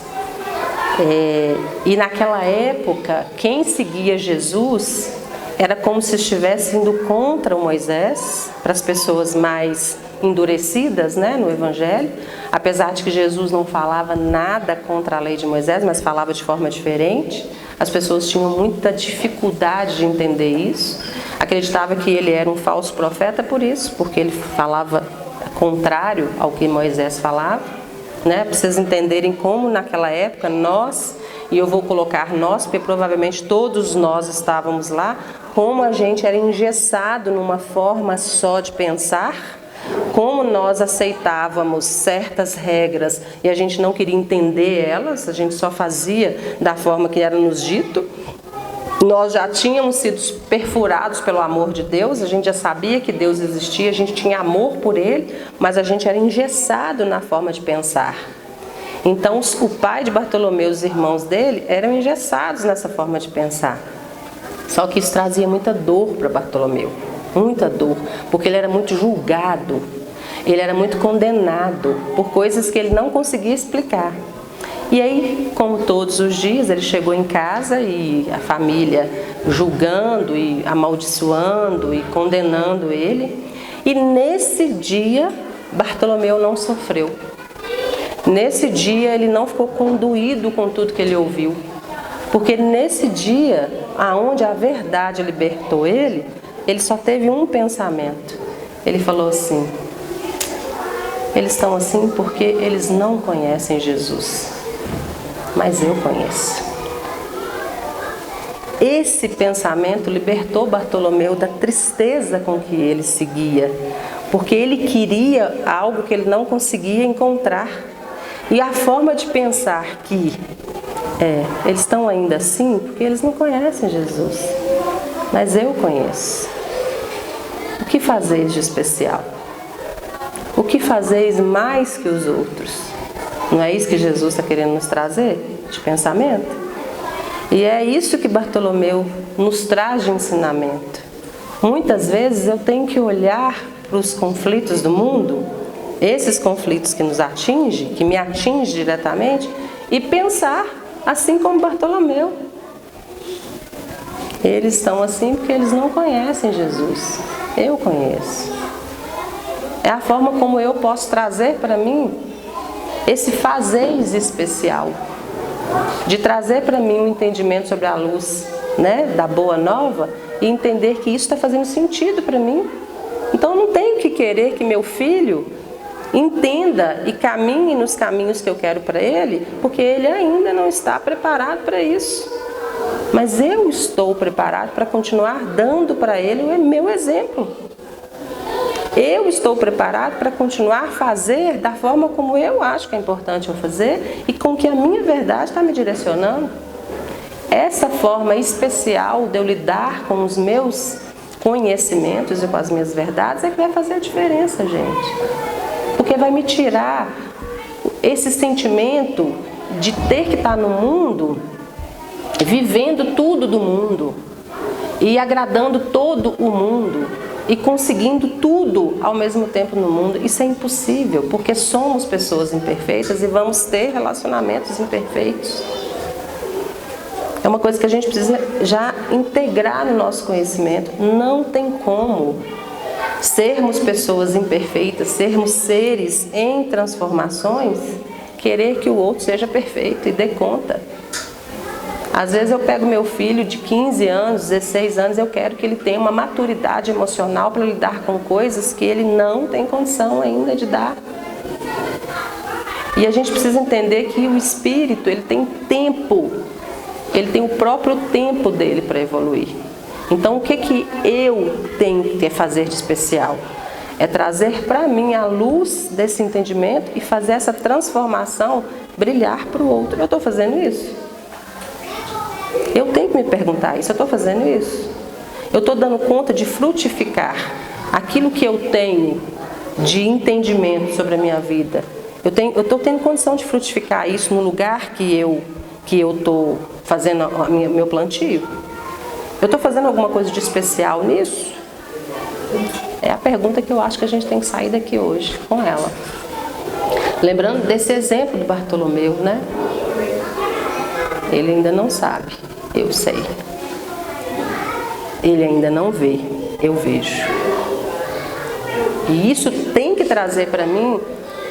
E naquela época, quem seguia Jesus era como se estivesse indo contra o Moisés, para as pessoas mais endurecidas, né, no Evangelho. Apesar de que Jesus não falava nada contra a lei de Moisés, mas falava de forma diferente, as pessoas tinham muita dificuldade de entender isso. Acreditava que ele era um falso profeta por isso, porque ele falava contrário ao que Moisés falava, né? Para vocês entenderem como naquela época nós, e eu vou colocar nós, porque provavelmente todos nós estávamos lá, como a gente era engessado numa forma só de pensar, como nós aceitávamos certas regras e a gente não queria entender elas, a gente só fazia da forma que era nos dito. Nós já tínhamos sido perfurados pelo amor de Deus, a gente já sabia que Deus existia, a gente tinha amor por Ele, mas a gente era engessado na forma de pensar. Então o pai de Bartolomeu e os irmãos dele eram engessados nessa forma de pensar. Só que isso trazia muita dor para Bartolomeu, muita dor, porque ele era muito julgado, ele era muito condenado por coisas que ele não conseguia explicar. E aí, como todos os dias, ele chegou em casa e a família julgando e amaldiçoando e condenando ele. E nesse dia, Bartolomeu não sofreu. Nesse dia, ele não ficou condoído com tudo que ele ouviu. Porque nesse dia, aonde a verdade libertou ele só teve um pensamento. Ele falou assim, eles estão assim porque eles não conhecem Jesus. Mas eu conheço. Esse pensamento libertou Bartolomeu da tristeza com que ele seguia, porque ele queria algo que ele não conseguia encontrar. E a forma de pensar que eles estão ainda assim porque eles não conhecem Jesus, mas eu conheço. O que fazeis de especial? O que fazeis mais que os outros? Não é isso que Jesus está querendo nos trazer de pensamento? E é isso que Bartolomeu nos traz de ensinamento. Muitas vezes eu tenho que olhar para os conflitos do mundo, esses conflitos que nos atingem, que me atingem diretamente, e pensar assim como Bartolomeu. Eles estão assim porque eles não conhecem Jesus. Eu conheço. É a forma como eu posso trazer para mim esse fazeis especial, de trazer para mim um entendimento sobre a luz, né, da boa nova, e entender que isso está fazendo sentido para mim. Então eu não tenho que querer que meu filho entenda e caminhe nos caminhos que eu quero para ele, porque ele ainda não está preparado para isso. Mas eu estou preparado para continuar dando para ele o meu exemplo. Eu estou preparado para continuar a fazer da forma como eu acho que é importante eu fazer e com que a minha verdade está me direcionando. Essa forma especial de eu lidar com os meus conhecimentos e com as minhas verdades é que vai fazer a diferença, gente. Porque vai me tirar esse sentimento de ter que estar no mundo, vivendo tudo do mundo e agradando todo o mundo e conseguindo tudo ao mesmo tempo no mundo. Isso é impossível, porque somos pessoas imperfeitas e vamos ter relacionamentos imperfeitos. É uma coisa que a gente precisa já integrar no nosso conhecimento. Não tem como sermos pessoas imperfeitas, sermos seres em transformações, querer que o outro seja perfeito e dê conta. Às vezes eu pego meu filho de 15 anos, 16 anos, eu quero que ele tenha uma maturidade emocional para lidar com coisas que ele não tem condição ainda de dar. E a gente precisa entender que o espírito, ele tem tempo, ele tem o próprio tempo dele para evoluir. Então o que eu tenho que fazer de especial? É trazer para mim a luz desse entendimento e fazer essa transformação brilhar para o outro. Eu estou fazendo isso? Eu tenho que me perguntar isso, eu estou fazendo isso? Eu estou dando conta de frutificar aquilo que eu tenho de entendimento sobre a minha vida? Eu estou tendo condição de frutificar isso no lugar que eu estou fazendo meu plantio? Eu estou fazendo alguma coisa de especial nisso? É a pergunta que eu acho que a gente tem que sair daqui hoje com ela. Lembrando desse exemplo do Bartolomeu, né? Ele ainda não sabe, eu sei. Ele ainda não vê, eu vejo. E isso tem que trazer para mim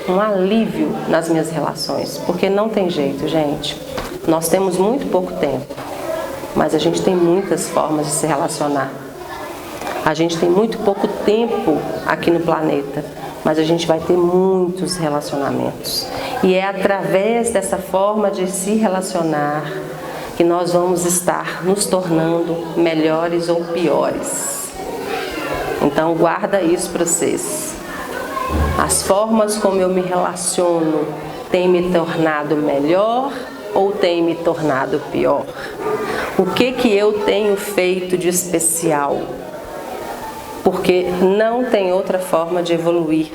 um alívio nas minhas relações, porque não tem jeito, gente. Nós temos muito pouco tempo, mas a gente tem muitas formas de se relacionar. A gente tem muito pouco tempo aqui no planeta, mas a gente vai ter muitos relacionamentos. E é através dessa forma de se relacionar que nós vamos estar nos tornando melhores ou piores. Então guarda isso para vocês. As formas como eu me relaciono têm me tornado melhor ou têm me tornado pior? O que eu tenho feito de especial? Porque não tem outra forma de evoluir.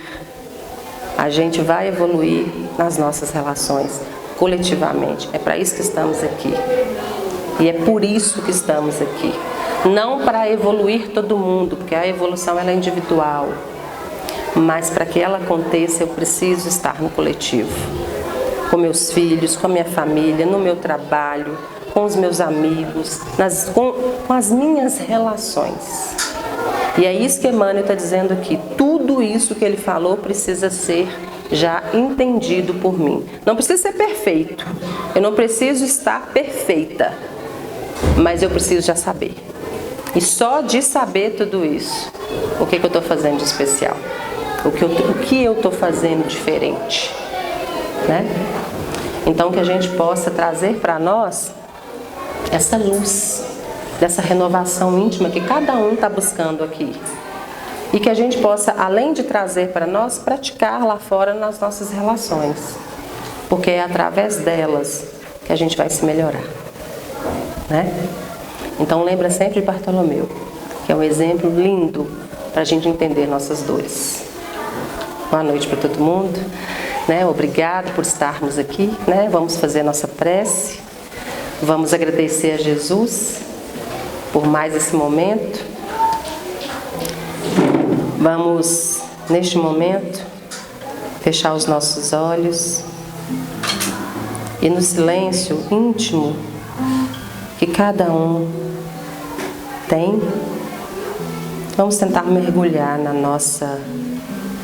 A gente vai evoluir nas nossas relações, coletivamente. É para isso que estamos aqui. E é por isso que estamos aqui. Não para evoluir todo mundo, porque a evolução ela é individual. Mas para que ela aconteça, eu preciso estar no coletivo. Com meus filhos, com a minha família, no meu trabalho, com os meus amigos, com as minhas relações. E é isso que Emmanuel está dizendo aqui. Tudo isso que ele falou precisa ser já entendido por mim. Não precisa ser perfeito. Eu não preciso estar perfeita. Mas eu preciso já saber. E só de saber tudo isso, o que eu estou fazendo de especial? O que eu estou fazendo diferente? Né? Então que a gente possa trazer para nós essa luz, dessa renovação íntima que cada um está buscando aqui. E que a gente possa, além de trazer para nós, praticar lá fora nas nossas relações. Porque é através delas que a gente vai se melhorar. Né? Então lembra sempre de Bartolomeu, que é um exemplo lindo para a gente entender nossas dores. Boa noite para todo mundo. Né? Obrigado por estarmos aqui. Né? Vamos fazer nossa prece. Vamos agradecer a Jesus por mais esse momento. Vamos, neste momento, fechar os nossos olhos e no silêncio íntimo que cada um tem, vamos tentar mergulhar na nossa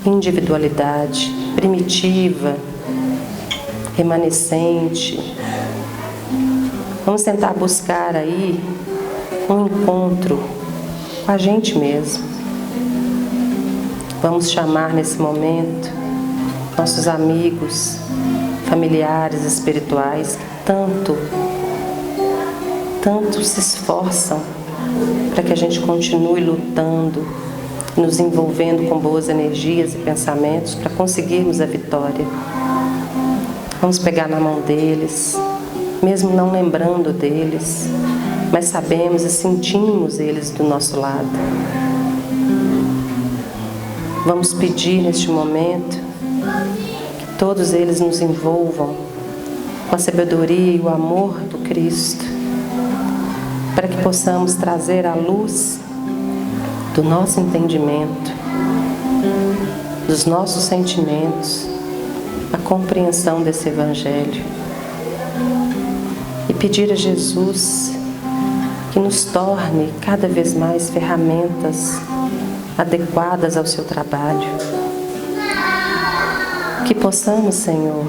individualidade primitiva, remanescente. Vamos tentar buscar aí um encontro com a gente mesmo. Vamos chamar nesse momento nossos amigos, familiares, espirituais, que tanto se esforçam para que a gente continue lutando, nos envolvendo com boas energias e pensamentos para conseguirmos a vitória. Vamos pegar na mão deles, mesmo não lembrando deles, mas sabemos e sentimos eles do nosso lado. Vamos pedir neste momento que todos eles nos envolvam com a sabedoria e o amor do Cristo, para que possamos trazer à luz do nosso entendimento, dos nossos sentimentos, a compreensão desse Evangelho. E pedir a Jesus que nos torne cada vez mais ferramentas adequadas ao seu trabalho. Que possamos, Senhor,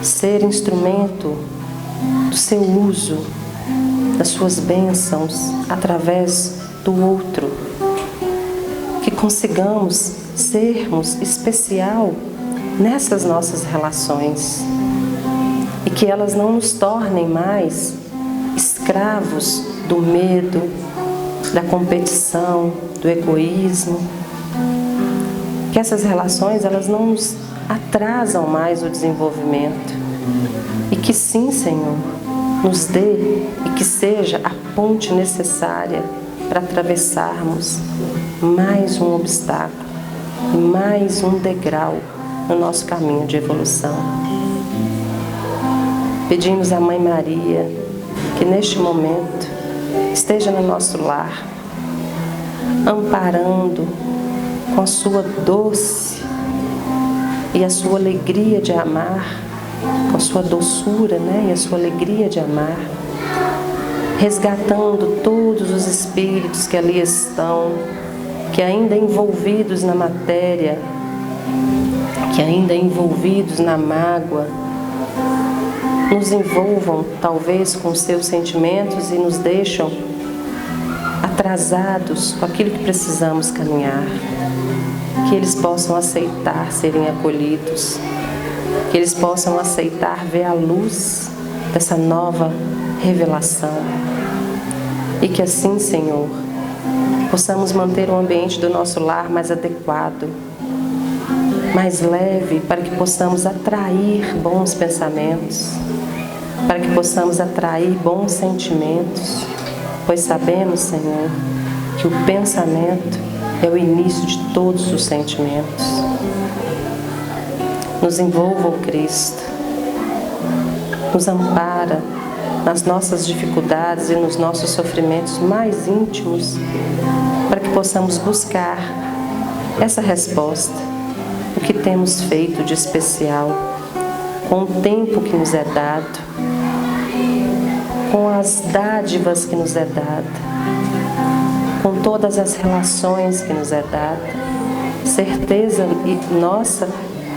ser instrumento do seu uso, das suas bênçãos através do outro. Que consigamos sermos especial nessas nossas relações e que elas não nos tornem mais escravos do medo, da competição, do egoísmo. Que essas relações elas não nos atrasam mais o desenvolvimento e que sim, Senhor, nos dê e que seja a ponte necessária para atravessarmos mais um obstáculo e mais um degrau no nosso caminho de evolução. Pedimos à Mãe Maria que neste momento esteja no nosso lar, amparando com a sua doce e a sua alegria de amar, com a sua doçura, e a sua alegria de amar, resgatando todos os espíritos que ali estão, que ainda envolvidos na matéria, que ainda envolvidos na mágoa, nos envolvam talvez com seus sentimentos e nos deixam atrasados com aquilo que precisamos caminhar. Que eles possam aceitar serem acolhidos, que eles possam aceitar ver a luz dessa nova revelação e que assim, Senhor, possamos manter o ambiente do nosso lar mais adequado, mais leve, para que possamos atrair bons pensamentos, para que possamos atrair bons sentimentos, pois sabemos, Senhor, que o pensamento é o início de todos os sentimentos. Nos envolva o Cristo, nos ampara nas nossas dificuldades e nos nossos sofrimentos mais íntimos, para que possamos buscar essa resposta, o que temos feito de especial, com o tempo que nos é dado, com as dádivas que nos é dada, com todas as relações que nos é dada, certeza nossa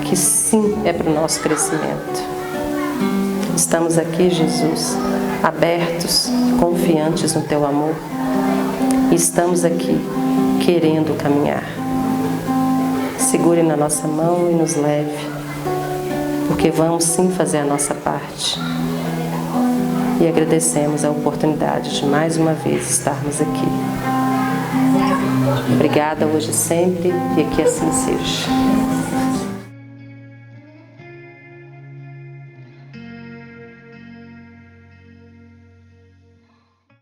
que sim é para o nosso crescimento. Estamos aqui, Jesus, abertos, confiantes no Teu amor, e estamos aqui querendo caminhar. Segure na nossa mão e nos leve, porque vamos sim fazer a nossa parte. E agradecemos a oportunidade de mais uma vez estarmos aqui. Obrigada hoje e sempre, e que assim seja.